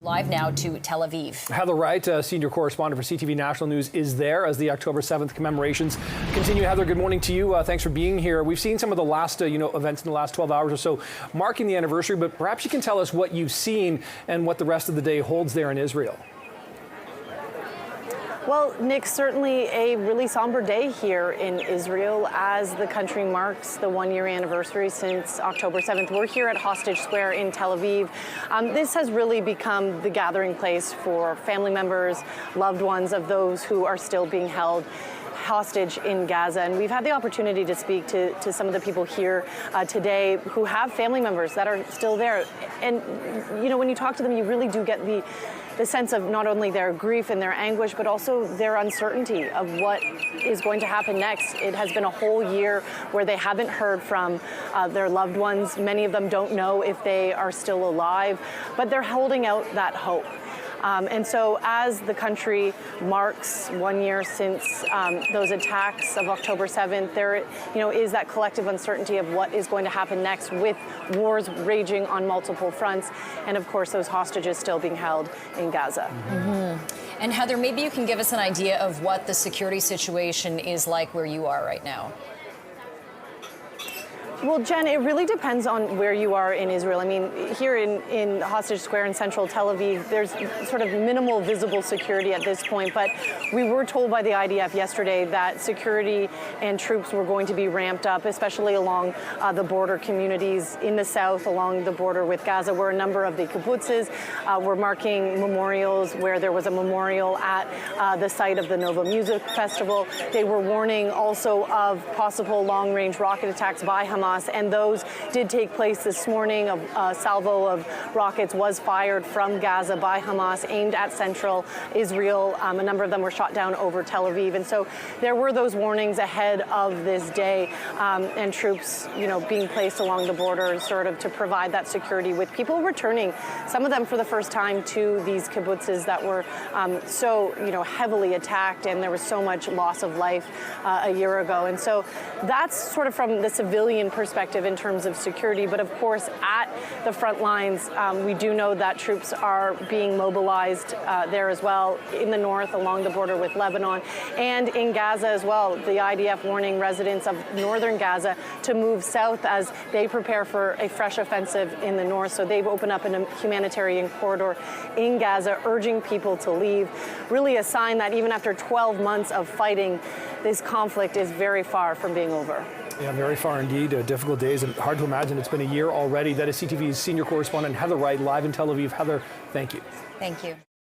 Live now to Tel Aviv. Heather Wright, senior correspondent for CTV National News, is there as the October 7th commemorations continue. Heather, good morning to you. Thanks for being here. We've seen some of the last events in the last 12 hours or so marking the anniversary, but perhaps you can tell us what you've seen and what the rest of the day holds there in Israel. Well, Nick, certainly a really somber day here in Israel as the country marks the one-year anniversary since October 7th. We're here at Hostage Square in Tel Aviv. This has really become the gathering place for family members, loved ones of those who are still being held hostage in Gaza. And we've had the opportunity to speak to some of the people here today who have family members that are still there. And, when you talk to them, you really do get the sense of not only their grief and their anguish, but also their uncertainty of what is going to happen next. It has been a whole year where they haven't heard from their loved ones. Many of them don't know if they are still alive, but they're holding out that hope. And so as the country marks 1 year since those attacks of October 7th, there is that collective uncertainty of what is going to happen next, with wars raging on multiple fronts and, of course, those hostages still being held in Gaza. Mm-hmm. And Heather, maybe you can give us an idea of what the security situation is like where you are right now. Well, Jen, it really depends on where you are in Israel. I mean, here in Hostage Square in central Tel Aviv, there's sort of minimal visible security at this point, but we were told by the IDF yesterday that security and troops were going to be ramped up, especially along the border communities in the south, along the border with Gaza, where a number of the kibbutzes were marking memorials, where there was a memorial at the site of the Nova Music Festival. They were warning also of possible long-range rocket attacks by Hamas, and those did take place this morning. A salvo of rockets was fired from Gaza by Hamas, aimed at central Israel. A number of them were shot down over Tel Aviv. And so there were those warnings ahead of this day, and troops, being placed along the border sort of to provide that security, with people returning, some of them for the first time, to these kibbutzes that were so, heavily attacked, and there was so much loss of life a year ago. And so that's sort of from the civilian perspective in terms of security. But of course, at the front lines, we do know that troops are being mobilized there as well, in the north along the border with Lebanon, and in Gaza as well. The IDF warning residents of northern Gaza to move south as they prepare for a fresh offensive in the north. So they've opened up a humanitarian corridor in Gaza, urging people to leave. Really a sign that even after 12 months of fighting, this conflict is very far from being over. Yeah, very far indeed. Difficult days, and hard to imagine it's been a year already. That is CTV's senior correspondent Heather Wright, live in Tel Aviv. Heather, thank you. Thank you.